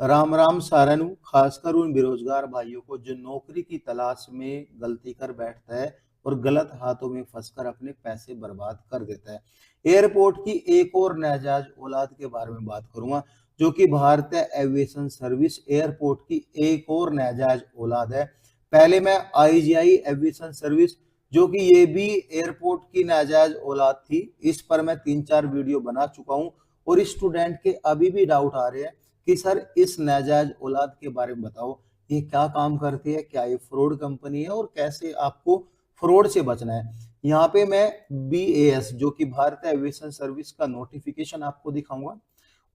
राम राम सारनु, खासकर उन बेरोजगार भाइयों को जो नौकरी की तलाश में गलती कर बैठता है और गलत हाथों में फंसकर अपने पैसे बर्बाद कर देता है। एयरपोर्ट की एक और नाजायज औलाद के बारे में बात करूंगा, जो कि भारतीय एविएशन सर्विस एयरपोर्ट की एक और नाजायज औलाद है। पहले मैं आईजीआई एविएशन सर्विस, जो कि ये भी एयरपोर्ट की नाजायज औलाद थी, इस पर मैं 3-4 वीडियो बना चुका हूं और स्टूडेंट के अभी भी डाउट आ रहे हैं कि सर इस नाजायज औलाद के बारे में बताओ, ये क्या काम करती है, क्या ये फ्रॉड कंपनी है और कैसे आपको फ्रॉड से बचना है। यहाँ पे मैं बीएएस, जो कि भारतीय एविएशन सर्विस का नोटिफिकेशन आपको दिखाऊंगा।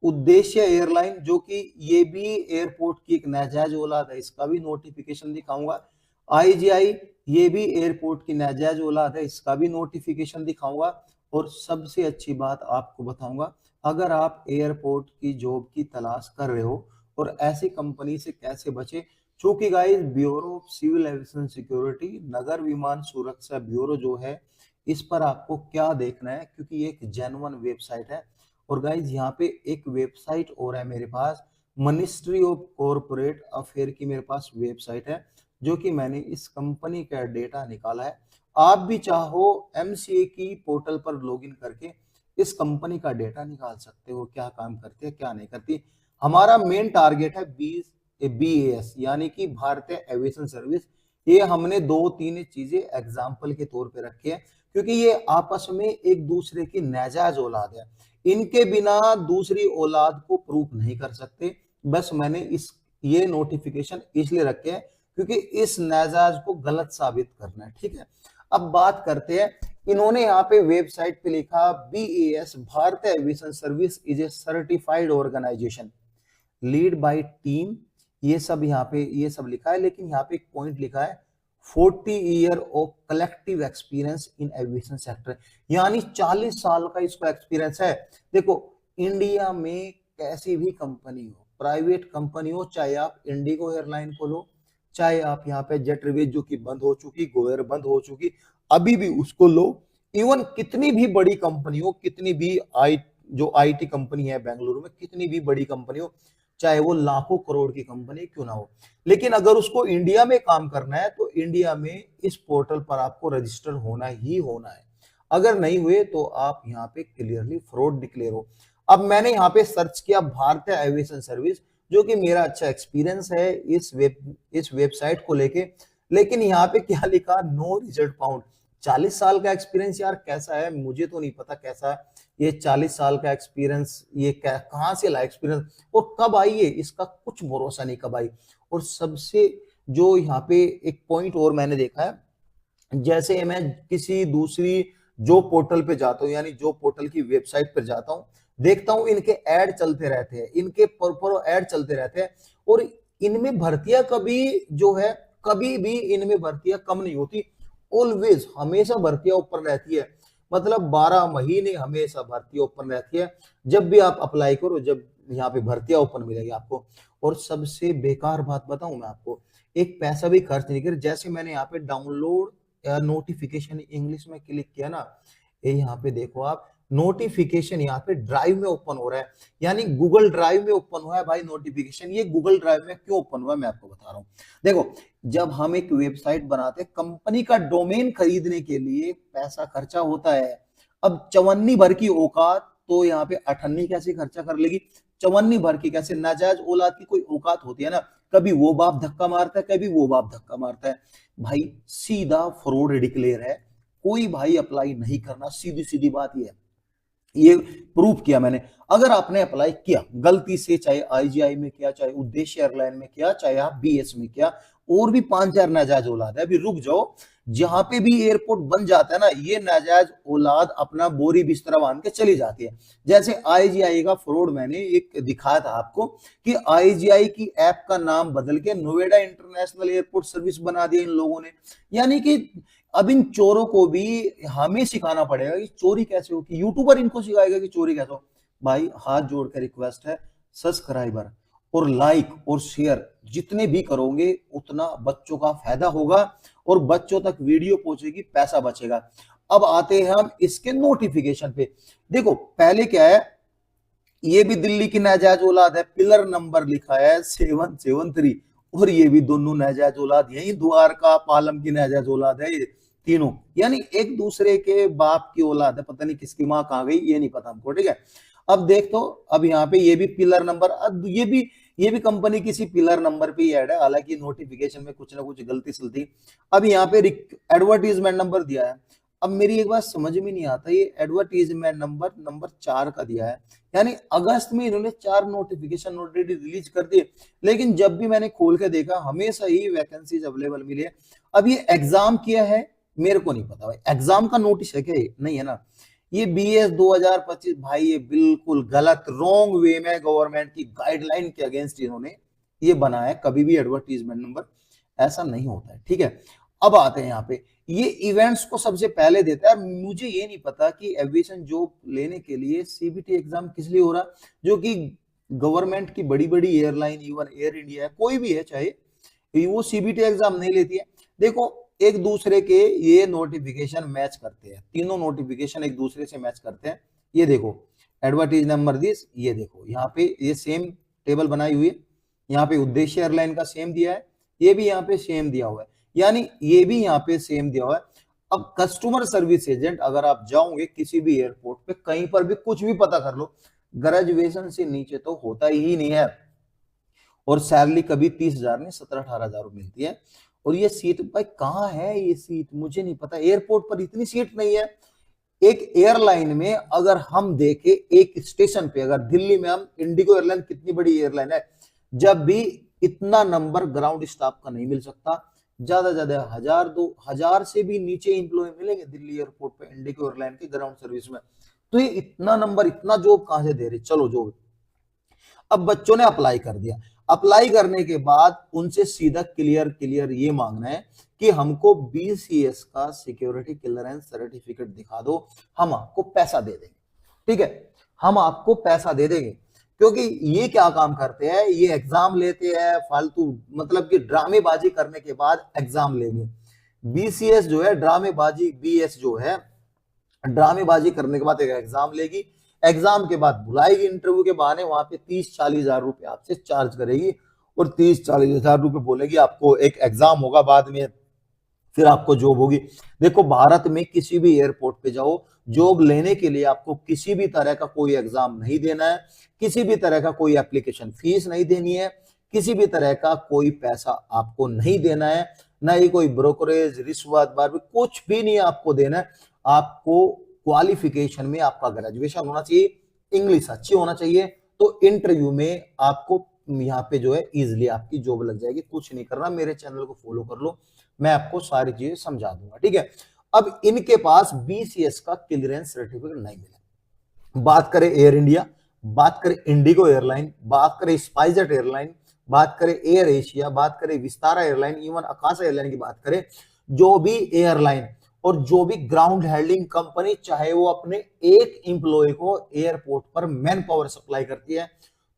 उद्देश्य एयरलाइन, जो कि ये भी एयरपोर्ट की एक नाजायज औलाद है, इसका भी नोटिफिकेशन दिखाऊंगा। आईजीआई, ये भी एयरपोर्ट की नाजायज औलाद है, इसका भी नोटिफिकेशन दिखाऊंगा। और सबसे अच्छी बात आपको बताऊंगा, अगर आप एयरपोर्ट की जॉब की तलाश कर रहे हो और ऐसी कंपनी से कैसे बचे, चूंकि guys bureau of civil aviation security, नगर विमान सुरक्षा ब्यूरो जो है, इस पर आपको क्या देखना है, क्योंकि ये एक जेन्युइन वेबसाइट है। और गाइज यहाँ पे एक वेबसाइट और है मेरे पास, मिनिस्ट्री ऑफ कॉर्पोरेट अफेयर की मेरे पास वेबसाइट है, जो कि मैंने इस कंपनी का डेटा निकाला है। आप भी चाहो एमसीए की पोर्टल पर लॉगिन करके इस कंपनी का डेटा निकाल सकते हो, क्या काम करती है क्या नहीं करती। हमारा मेन टारगेट है बीएएस, यानी कि भारतीय एविएशन सर्विस। ये हमने 2-3 चीजें एग्जाम्पल के तौर पे रखी है, क्योंकि ये आपस में एक दूसरे की नाजायज औलाद है। इनके बिना दूसरी औलाद को प्रूफ नहीं कर सकते। बस मैंने इस ये नोटिफिकेशन इसलिए रखे हैं क्योंकि इस नाजायज को गलत साबित करना है, ठीक है। अब बात करते हैं, इन्होंने यहाँ पे वेबसाइट पे लिखा बीएएस भारतीय aviation service is a certified organization lead by team, ये सब यहाँ पे ये सब लिखा है। लेकिन यहाँ पे एक पॉइंट लिखा है 40 year of collective experience in aviation sector, यानी 40 साल का इसको एक्सपीरियंस है। देखो, इंडिया में कैसी भी कंपनी हो, प्राइवेट कंपनी हो, चाहे आप इंडिगो एयरलाइन को लो, चाहे आप यहाँ पे जेट एयरवेज जो कि बंद हो चुकी, गोएयर बंद हो चुकी, अभी भी उसको लो, इवन कितनी भी बड़ी कंपनी हो, कितनी भी जो आईटी कंपनी है बेंगलुरु में, कितनी भी बड़ी कंपनी हो, चाहे वो लाखों करोड़ की कंपनी क्यों ना हो, लेकिन अगर उसको इंडिया में काम करना है तो इंडिया में इस पोर्टल पर आपको रजिस्टर होना ही होना है। अगर नहीं हुए तो आप यहाँ पे क्लियरली फ्रॉड डिक्लेयर हो। अब मैंने यहाँ पे सर्च किया भारतीय एविएशन सर्विस, जो कि मेरा अच्छा एक्सपीरियंस है इस वेबसाइट को लेके, लेकिन यहाँ पे क्या लिखा, नो रिजल्ट फाउंड। 40 साल का एक्सपीरियंस, यार कैसा है, मुझे तो नहीं पता कैसा है ये 40 साल का एक्सपीरियंस, ये कहाँ से ला एक्सपीरियंस और कब आई है, इसका कुछ भरोसा नहीं कब आई। और सबसे जो यहाँ पे एक पॉइंट और मैंने देखा है, जैसे मैं किसी दूसरी जो पोर्टल पे जाता हूँ, यानी जो पोर्टल की वेबसाइट पर जाता हूँ, देखता हूँ इनके ऐड चलते रहते हैं, इनके पर ऐड चलते रहते हैं, और इनमें भर्तियां कभी जो है, कभी भी इनमें भर्तियां कम नहीं होती, ऑलवेज हमेशा भर्तियां ऊपर रहती है। मतलब 12 महीने हमेशा भर्तियां ओपन रहती है। जब भी आप अप्लाई करो, जब यहाँ पे भर्तियां ओपन मिलेगी आपको। और सबसे बेकार बात बताऊं मैं आपको, एक पैसा भी खर्च नहीं कर, जैसे मैंने यहाँ पे डाउनलोड नोटिफिकेशन इंग्लिश में क्लिक किया ना, ये यहाँ पे देखो आप, नोटिफिकेशन यहाँ पे ड्राइव में ओपन हो रहा है, यानी गूगल ड्राइव में ओपन हुआ है भाई नोटिफिकेशन। ये गूगल ड्राइव में क्यों ओपन हुआ है मैं आपको बता रहा हूँ। देखो, जब हम एक वेबसाइट बनाते हैं, कंपनी का डोमेन खरीदने के लिए पैसा खर्चा होता है। अब चवन्नी भर की औकात तो यहाँ पे अठन्नी कैसे खर्चा कर लेगी, चवन्नी भर की कैसे, नाजायज औलाद की कोई औकात होती है ना, कभी वो बाप धक्का मारता है, कभी वो बाप धक्का मारता है। भाई सीधा फ्रॉड डिक्लेयर है, कोई भाई अप्लाई नहीं करना, सीधी सीधी बात ये प्रूफ किया मैंने। अगर आपने अप्लाई किया गलती से, चाहे आईजीआई में किया, चाहे उद्देश्य एयरलाइन में किया, चाहे आप बीएस में किया, और भी 5-4 नाजायज औलाद है, अभी रुक जाओ। जहां पे भी एयरपोर्ट बन जाता है ना, ये नाजायज औलाद अपना बोरी बिस्तरा बांध के चली जाती है। जैसे आईजीआई का फ्रॉड मैंने एक दिखाया था आपको, कि आईजीआई की ऐप का नाम बदल के नोएडा इंटरनेशनल एयरपोर्ट सर्विस बना दिया इन लोगों ने। यानी कि अब इन चोरों को भी हमें सिखाना पड़ेगा कि चोरी कैसे हो, कि यूट्यूबर इनको सिखाएगा कि चोरी कैसे हो। भाई हाथ जोड़कर रिक्वेस्ट है, सब्सक्राइबर और लाइक और शेयर जितने भी करोगे उतना बच्चों का फायदा होगा और बच्चों तक वीडियो पहुंचेगी, पैसा बचेगा। अब आते हैं हम इसके नोटिफिकेशन पे। देखो पहले क्या है, ये भी दिल्ली की नाजायज औलाद है, पिलर नंबर लिखा है 773, और ये भी दोनों नाजायज औलाद, यही द्वारका पालम की नाजायज औलाद है ये तीनों, यानी एक दूसरे के बाप की औलाद है, पता नहीं किसकी माँ कहाँ गई ये नहीं पता हमको, ठीक है। अब देख तो, अब यहाँ पे ये भी पिलर नंबर, अब ये भी कंपनी किसी पिलर नंबर पे ही ऐड है, हालांकि नोटिफिकेशन में कुछ ना कुछ गलती सलती। अब यहाँ पे एडवर्टीजमेंट नंबर दिया है। अब मेरी एक बात समझ में नहीं आता, ये एडवर्टीजमेंट नंबर नंबर 4 का दिया है, यानी अगस्त में इन्होंने 4 नोटिफिकेशन ऑलरेडी रिलीज कर दिए, लेकिन जब भी मैंने खोल के देखा हमेशा ही वैकेंसीज अवेलेबल मिली है। अब ये एग्जाम किया है मेरे को नहीं पता भाई, एग्जाम का नोटिस है क्या ये? नहीं है ना। ये BS 2025 भाई, ये बिल्कुल गलत रॉन्ग वे में गवर्नमेंट की गाइडलाइन के अगेंस्ट इन्होंने ये बना है। कभी भी एडवर्टीजमेंट नंबर ऐसा नहीं होता है, ठीक है। अब आते हैं यहाँ पे, ये इवेंट्स को सबसे पहले देता है। मुझे ये नहीं पता कि एविएशन जॉब लेने के लिए CBT एग्जाम किस लिए हो रहा, जो कि गवर्नमेंट की बड़ी बड़ी एयरलाइन, इवन एयर इंडिया है, कोई भी है चाहे, वो CBT एग्जाम नहीं लेती है। देखो एक दूसरे के ये नोटिफिकेशन मैच करते हैं, तीनों नोटिफिकेशन एक दूसरे से मैच करते हैं। ये देखो एडवर्टीज नंबर दिस, ये देखो यहाँ पे ये सेम टेबल बनाई हुई है, यहाँ पे उद्देश्य एयरलाइन का सेम दिया है, ये भी यहाँ पे सेम दिया हुआ है, यानी ये भी यहाँ पे सेम दिया हुआ है। अब कस्टमर सर्विस एजेंट, अगर आप जाओगे किसी भी एयरपोर्ट पे कहीं पर भी कुछ भी पता कर लो, ग्रेजुएशन से नीचे तो होता ही नहीं है, और सैलरी कभी 30,000 नहीं 17-18,000 मिलती है। और ये सीट भाई कहाँ है, ये सीट मुझे नहीं पता, एयरपोर्ट पर इतनी सीट नहीं है। एक एयरलाइन में अगर हम देखें, एक स्टेशन पे, अगर दिल्ली में हम, इंडिगो एयरलाइन कितनी बड़ी एयरलाइन है, जब भी इतना नंबर ग्राउंड स्टाफ का नहीं मिल सकता, ज्यादा ज्यादा 1,000-2,000 से भी नीचे इंप्लॉय मिलेंगे दिल्ली एयरपोर्ट पे इंडिगो एयरलाइन के ग्राउंड सर्विस में। तो ये इतना नंबर, इतना जॉब कहां से दे रहे, चलो जॉब। अब बच्चों ने अप्लाई कर दिया, अप्लाई करने के बाद उनसे सीधा क्लियर क्लियर ये मांगना है कि हमको BCS का सिक्योरिटी क्लियरेंस सर्टिफिकेट दिखा दो, हम आपको पैसा दे देंगे, ठीक है, हम आपको पैसा दे देंगे। क्योंकि ये क्या काम करते हैं, ये एग्जाम लेते हैं फालतू, मतलब कि ड्रामेबाजी करने के बाद एग्जाम लेंगे। BCS जो है ड्रामेबाजी, BS जो है ड्रामेबाजी करने के बाद एक एग्जाम लेगी, एग्जाम के बाद बुलाएगी इंटरव्यू के बहाने, वहां पे 30-40 हजार रुपए आपसे चार्ज करेगी, और 30-40 हजार रुपए बोलेगी आपको, एक एग्जाम होगा बाद में, फिर आपको जॉब होगी। देखो भारत में किसी भी एयरपोर्ट पे जाओ, जॉब लेने के लिए आपको किसी भी तरह का कोई एग्जाम नहीं देना है, किसी भी तरह का कोई एप्लीकेशन फीस नहीं देनी है, किसी भी तरह का कोई पैसा आपको नहीं देना है, ना ही कोई ब्रोकरेज, रिश्वत, बारबी, कुछ भी नहीं आपको देना है। आपको क्वालिफिकेशन में आपका ग्रेजुएशन होना चाहिए, इंग्लिश अच्छी होना चाहिए, तो इंटरव्यू में आपको यहाँ पे जो है इजिली आपकी जॉब लग जाएगी। कुछ नहीं करना, मेरे चैनल को फॉलो कर लो, मैं आपको सारी चीजें समझा दूंगा, ठीक है। अब इनके पास BCS का क्लियरेंस सर्टिफिकेट नहीं मिला। बात करें एयर इंडिया, बात करें इंडिगो एयरलाइन, बात करें स्पाइसजेट एयरलाइन, बात करें एयर एशिया, बात करें विस्तारा एयरलाइन, इवन आकाशा एयरलाइन की बात करें, जो भी एयरलाइन और जो भी ग्राउंड हैंडलिंग कंपनी, चाहे वो अपने एक एम्प्लॉय को एयरपोर्ट पर मैन पावर सप्लाई करती है,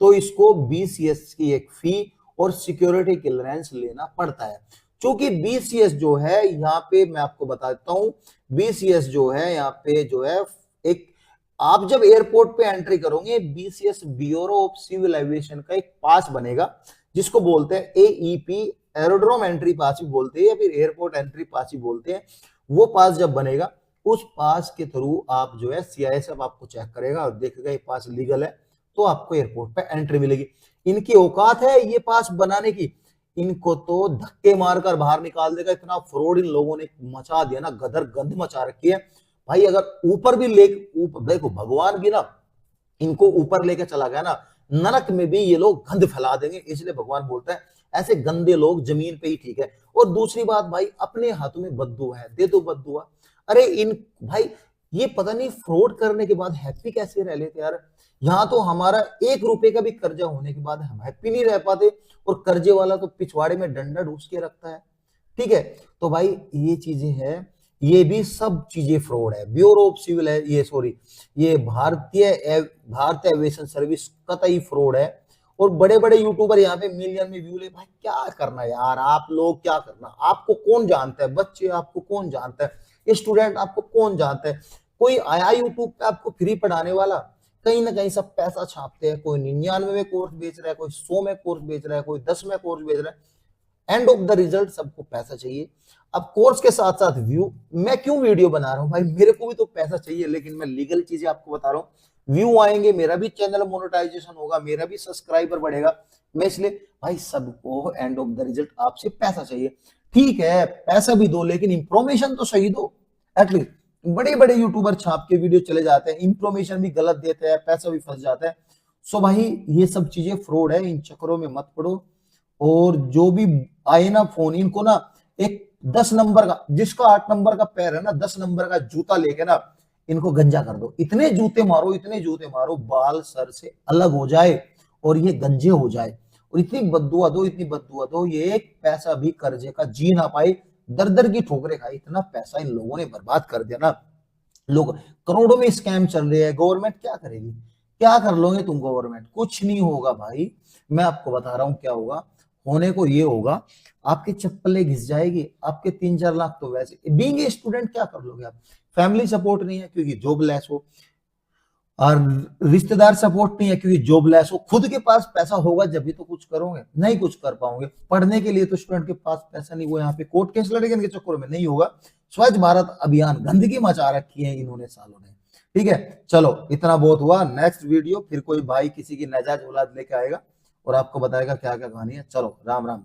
तो इसको BCS की एक फी और सिक्योरिटी क्लियरेंस लेना पड़ता है। क्योंकि BCS जो है, यहाँ पे मैं आपको बता देता हूं, BCS जो है यहाँ पे जो है, एक आप जब एयरपोर्ट पे एंट्री करोगे, BCS bureau of civil aviation का एक पास बनेगा, जिसको बोलते हैं AEP, एरोड्रोम एंट्री पास भी बोलते हैं, या फिर एयरपोर्ट एंट्री पास भी बोलते हैं। वो पास जब बनेगा, उस पास के थ्रू आप जो है CISF आपको चेक करेगा और देखेगा ये पास लीगल है, तो आपको एयरपोर्ट पे एंट्री मिलेगी। इनकी औकात है ये पास बनाने की, इनको तो धक्के मारकर बाहर निकाल देगा। इतना फ्रॉड इन लोगों ने मचा दिया ना, गदर गंध मचा रखी है भाई। अगर ऊपर भी देखो भगवान भी ना इनको ऊपर लेके चला गया ना, नरक में भी ये लोग गंध फैला देंगे। इसलिए भगवान बोलता है ऐसे गंदे लोग जमीन पे ही ठीक है। और दूसरी बात भाई, अपने हाथों में बद्दुआ है, दे दो बद्दुआ। अरे इन भाई, ये पता नहीं फ्रॉड करने के बाद हैप्पी कैसे रह लेते यार। यहाँ तो हमारा 1 रुपए का भी कर्जा होने के बाद हम हैप्पी नहीं रह पाते, और कर्जे वाला तो पिछवाड़े में डंडा ढूंस के रखता है, ठीक है। तो भाई ये चीजें हैं, ये भी सब चीजें फ्रॉड है। ब्यूरो ऑफ सिविल है, ये सॉरी, ये भारतीय एविएशन सर्विस कतई फ्रॉड है। और बड़े बड़े यूट्यूबर यहाँ पे मिलियन में व्यू ले, भाई क्या करना यार, आप लोग क्या करना, आपको कौन जानता है, बच्चे आपको कौन जानता है, स्टूडेंट आपको कौन जानता है। कोई आया यूट्यूब पे आपको फ्री पढ़ाने वाला, कहीं ना कहीं सब पैसा छापते हैं। कोई 99 में कोर्स बेच रहा है, कोई 100 में कोर्स बेच रहा है, कोई 10 में कोर्स बेच रहा है। एंड ऑफ द रिजल्ट सबको पैसा चाहिए। अब कोर्स के साथ साथ व्यू, मैं क्यों वीडियो बना रहा हूं भाई, मेरे को भी तो पैसा चाहिए, लेकिन मैं लीगल चीजें आपको बता रहा हूँ। व्यू आएंगे, मेरा भी चैनल मोनेटाइजेशन होगा, मेरा भी सब्सक्राइबर बढ़ेगा। मैं इसलिए भाई सबको एंड ऑफ द रिजल्ट आपसे पैसा चाहिए। ठीक है पैसा भी दो, लेकिन इंफॉर्मेशन तो सही दो एटलीस्ट। बड़े बड़े यूट्यूबर छाप के वीडियो चले जाते हैं, इंफॉर्मेशन भी गलत देते हैं, पैसा भी फंस जाता है। सो भाई ये सब चीजें फ्रॉड है, इन चक्करों में मत पड़ो। और जो भी आए ना फोन, इनको ना एक 10 नंबर का, जिसका 8 नंबर का पैर है ना, 10 नंबर का जूता लेके ना इनको गंजा कर दो। इतने जूते मारो, इतने जूते मारो, बाल सर से अलग हो जाए और ये गंजे हो जाए। और इतनी बद्दुआ दो, इतनी बद्दुआ दो, ये एक पैसा भी कर्जे का जी ना पाए, दर दर की ठोकरें खाए। इतना पैसा इन लोगों ने बर्बाद कर दिया ना। लोग करोड़ों में स्कैम चल रहे हैं। गवर्नमेंट क्या करेगी? क्या कर लोगे तुम? गवर्नमेंट कुछ नहीं होगा भाई। मैं आपको बता रहा हूं क्या होगा। होने को ये होगा, आपकी चप्पलें घिस जाएगी, आपके 3-4 लाख तो वैसे। बीइंग ए स्टूडेंट क्या कर लोगे आप? फैमिली सपोर्ट नहीं है क्योंकि जॉबलेस हो, और रिश्तेदार सपोर्ट नहीं है क्योंकि जॉबलेस हो। खुद के पास पैसा होगा जब भी तो कुछ करोगे, नहीं कुछ कर पाओगे। पढ़ने के लिए तो स्टूडेंट के पास पैसा नहीं, वो यहाँ पे कोर्ट केस लड़ेंगे इनके चक्करों में, नहीं होगा। स्वच्छ भारत अभियान गंदगी मचा रखी है इन्होंने सालों ने। ठीक है, चलो इतना बहुत हुआ। नेक्स्ट वीडियो फिर कोई भाई किसी की नाजायज औलाद लेके आएगा और आपको बताएगा क्या क्या कहानी है। चलो राम राम।